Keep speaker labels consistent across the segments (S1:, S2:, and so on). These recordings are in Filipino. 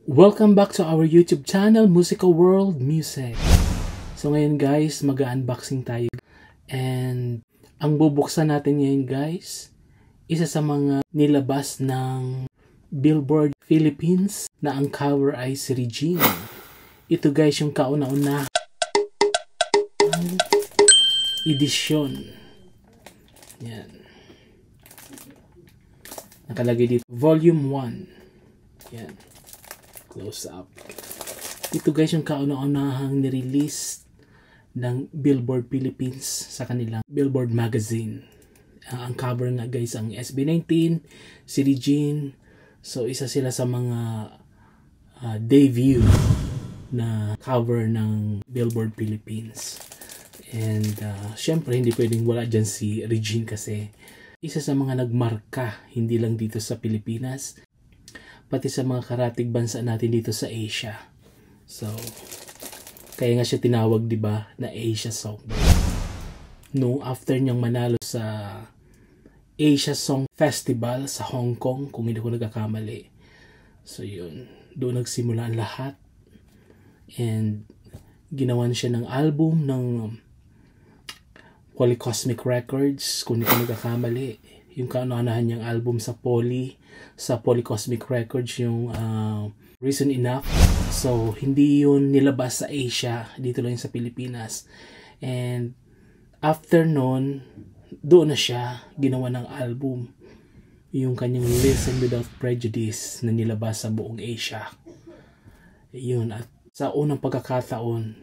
S1: Welcome back to our YouTube channel, Musical World Music. So ngayon guys, mag-unboxing tayo. And ang bubuksan natin ngayon guys, isa sa mga nilabas ng Billboard Philippines na ang cover ay si Regine. Ito guys yung kauna-una edisyon. Yan. Nakalagay dito, Volume 1. Yan. Close up. Ito guys yung kauna-unahang nirelease ng Billboard Philippines sa kanilang Billboard magazine. Ang cover nga guys ang SB19, si Regine. So isa sila sa mga debut na cover ng Billboard Philippines. And syempre hindi pwedeng wala dyan si Regine kasi isa sa mga nagmarka hindi lang dito sa Pilipinas, pati sa mga karatig bansa natin dito sa Asia. So, kaya nga siya tinawag, di ba, na Asia Songbird. No, after niyang manalo sa Asia Song Festival sa Hong Kong, kung hindi ko nagkakamali. So, yun. Doon nagsimula ang lahat. And, ginawan siya ng album ng Polycosmic Records, kung hindi ko nagkakamali. Yung kauna-unahan niyang album sa Polycosmic Records, yung Reason Enough. So, hindi yun nilabas sa Asia, dito lang sa Pilipinas. And after nun, doon na siya ginawa ng album, yung kanyang Listen Without Prejudice na nilabas sa buong Asia. Yun, at sa unang pagkakataon,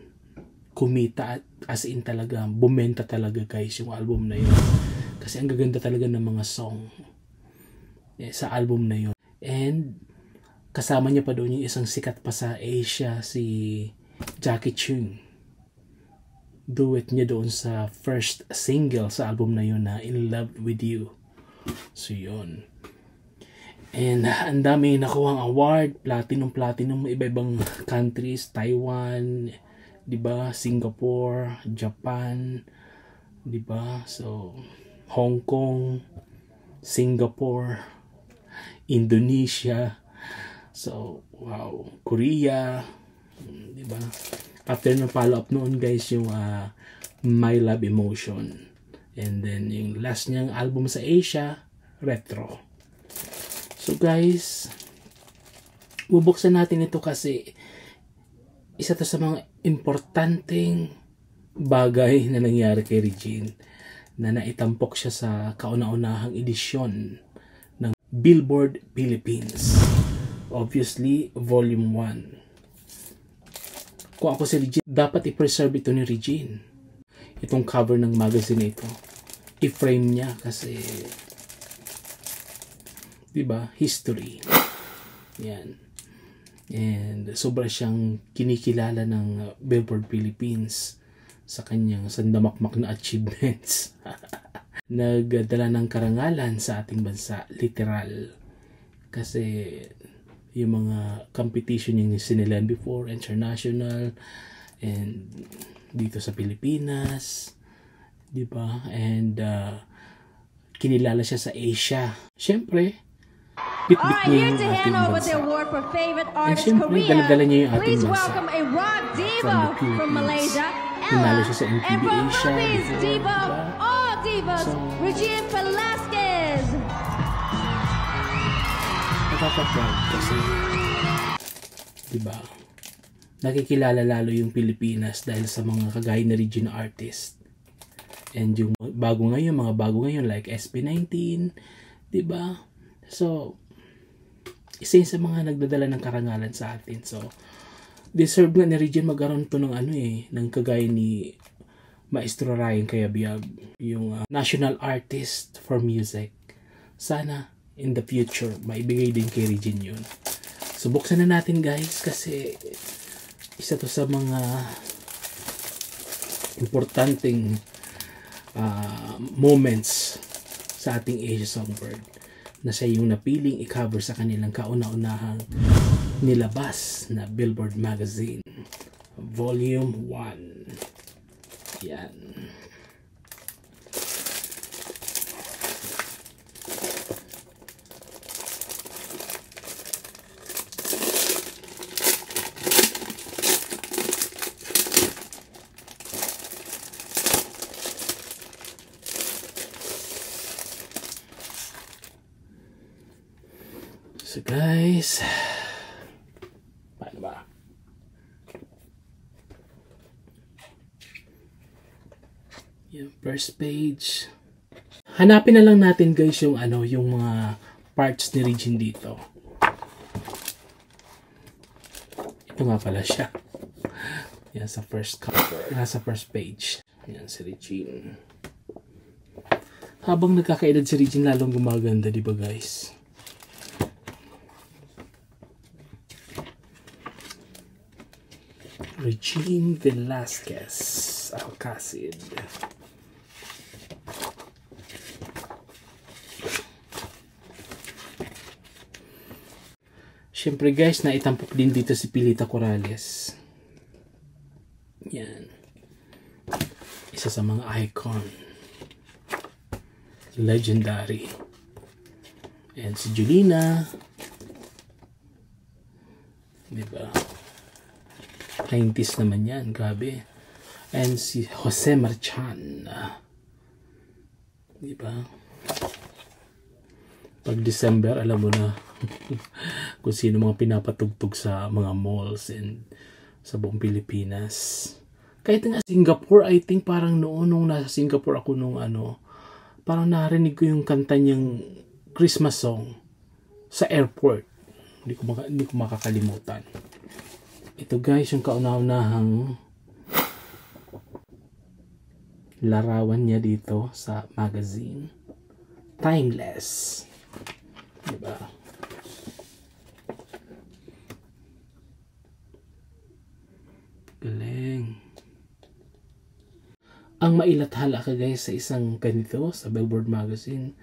S1: kumita at as in talaga, bumenta talaga guys yung album na yun. Kasi ang gaganda talaga ng mga song sa album na yun. And kasama niya pa doon yung isang sikat pa sa Asia, si Jackie Chung. Duet niya doon sa first single sa album na yun na In Love With You. So yun. And ang dami nakuhang award, platinum, iba-ibang countries, Taiwan, diba, Singapore, Japan, diba, so Hong Kong, Singapore, Indonesia, so wow, Korea, diba? After ng follow-up noon guys yung My Love Emotion, and then yung last niyang album sa Asia, Retro. So guys, bubuksan natin ito kasi isa to sa mga importanteng bagay na nangyari kay Regine, na naitampok siya sa kauna-unahang edisyon ng Billboard Philippines. Obviously, Volume 1. Kung ako si Regine, dapat i-preserve ito ni Regine. Itong cover ng magazine ito. I-frame niya kasi, diba, history. Yan. And sobra siyang kinikilala ng Billboard Philippines sa kanyang sandamakmak na achievements. Nagdala ng karangalan sa ating bansa, literal. Kasi yung mga competition yung sinilan before, international, and dito sa Pilipinas, di ba? And kinilala siya sa Asia. Siyempre, bit-bit niya yung ating bansa. And siyempre, dala-dala niya yung ating bansa. From the Philippines. Pinalo siya sa MTV Asia.
S2: Diva of all divas, Regine Velasquez.
S1: Nakaka-proud kasi, diba, nakikilala lalo yung Pilipinas dahil sa mga kagaya na Regine artist. And yung mga bago ngayon like SB19, diba? So, isa yun sa mga nagdadala ng karangalan sa atin. So, deserve nga ni Regine magkaroon to ng ng kagaya ni Maestro Ryan Cayabyab, yung National Artist for Music. Sana in the future maibigay din kay Regine yun. So buksan na natin guys kasi isa to sa mga importanteng moments sa ating Asia Songbird, na siya yung napiling i-cover sa kanilang kauna-unahang nilabas na Billboard magazine, Volume 1. Yan. So guys, paano ba? Yung first page. Hanapin na lang natin guys yung yung mga parts ni Regine dito. Ito nga pala siya. Yan sa first cover. Nasa first page. Yan si Regine. Habang nagkakaedad si Regine, lalong gumaganda, di ba guys? Regine Velasquez Alcacid. Siyempre guys, naitampok din dito si Pilita Corrales. Yan. Isa sa mga icon. Legendary. And si Julina. Diba? 90s naman yan. Grabe. And si Jose Marchan. Diba? Pag December, alam mo na kung sino mga pinapatugtog sa mga malls and sa buong Pilipinas. Kahit nga Singapore, I think parang noon nung nasa Singapore ako nung parang narinig ko yung kanta niyang Christmas song sa airport. Hindi ko makakalimutan. Ito guys, yung kauna-unahang larawan niya dito sa magazine. Timeless. Diba? Galing. Ang mailathala ka guys sa isang ganito, sa Billboard magazine,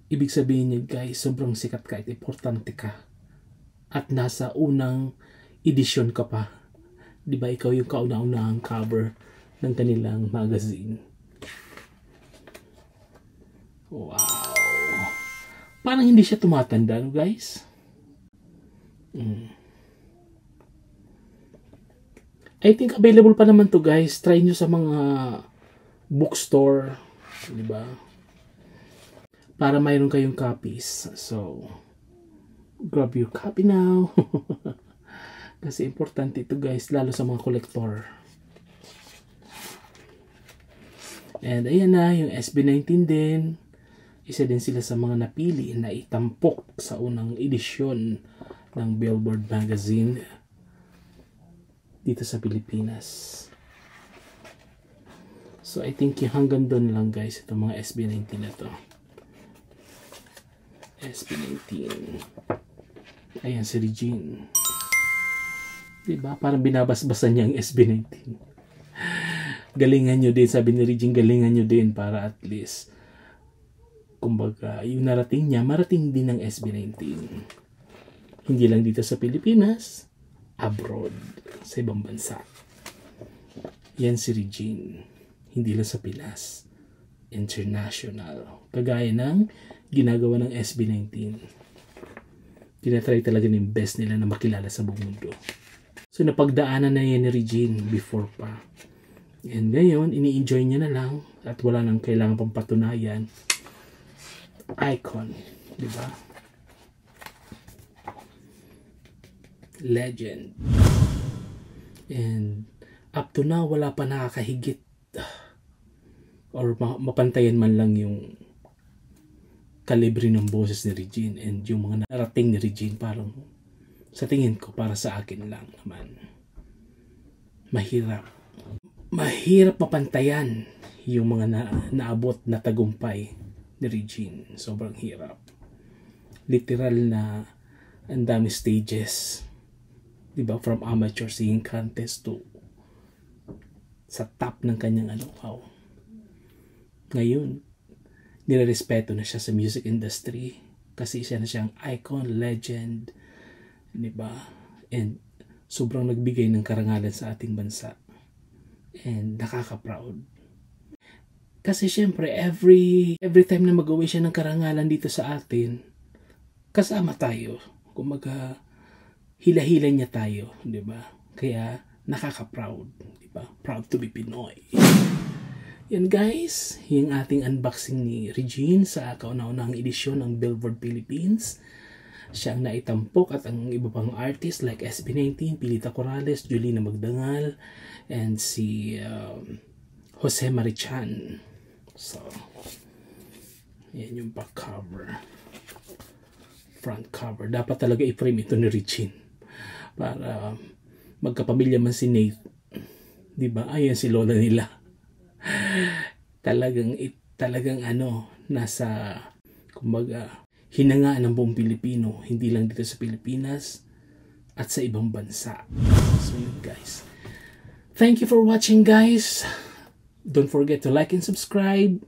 S1: ibig sabihin niya guys, sobrang sikat ka at importante ka. At nasa unang edisyon ka pa. Diba ikaw yung kauna-unahang cover ng kanilang magazine. Wow. Parang hindi siya tumatanda, no guys? I think available pa naman to guys. Try nyo sa mga bookstore. Diba? Para mayroon kayong copies. So, grab your copy now. Kasi importante ito guys. Lalo sa mga collector. And ayan na. Yung SB19 din. Isa din sila sa mga napili na itampok sa unang edisyon ng Billboard magazine dito sa Pilipinas. So I think yung hanggang doon lang guys itong mga SB19 na to. SB19. Ayan si Regine. Diba? Parang binabasbasan niya ang SB19. Galingan nyo din, sabi ni Regine, galingan nyo din para at least kumbaga, yung narating niya, marating din ng SB19. Hindi lang dito sa Pilipinas, abroad, sa ibang bansa. Yan si Regine. Hindi lang sa Pinas. International. Kagaya ng ginagawa ng SB19. Tinatry talaga ng best nila na makilala sa buong mundo. So, napagdaanan na yan ni Regine before pa. And ngayon, ini-enjoy niya na lang at wala nang kailangan pang patunayan. Icon, di ba? Legend. And up to now, wala pa nakakahigit or mapantayan man lang yung kalibre ng boses ni Regine and yung mga narating ni Regine. Parang sa tingin ko, para sa akin lang naman, mahirap mapantayan yung mga naabot na tagumpay ni Regine. Sobrang hirap. Literal na ang dami stages. Diba? From amateur singing contest to sa top ng kanyang wow. Ngayon, nirerespeto na siya sa music industry kasi siya na siyang icon, legend. Diba? And sobrang nagbigay ng karangalan sa ating bansa. And nakaka-proud. Kasi syempre, every time na mag-uwi siya ng karangalan dito sa atin, kasama tayo. Kumaga, hila-hila niya tayo, di ba? Kaya, nakaka-proud, di ba? Proud to be Pinoy. Yan guys, yung ating unboxing ni Regine sa kauna-unahang edisyon ng Billboard Philippines. siya ang naitampok at ang iba pang artist like SB19, Pilita Corrales, Julina Magdangal, and si Jose Marichan. So, yan yung back cover. Front cover. Dapat talaga i-frame ito ni Richin para magkapamilya man si Nate. Diba? Ayan si lola nila. Talagang nasa, kumbaga, hinangaan ng buong Pilipino. Hindi lang dito sa Pilipinas at sa ibang bansa. So yun guys. Thank you for watching guys. Don't forget to like and subscribe.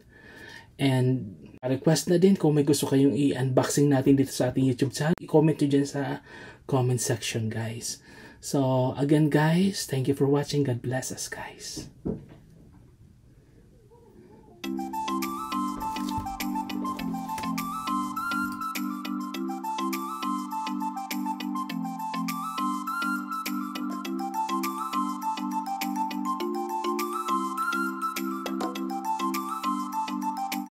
S1: And request na din kung may gusto kayong i-unboxing natin dito sa ating YouTube channel. I-comment nyo dyan sa comment section guys. So again guys, thank you for watching. God bless us guys.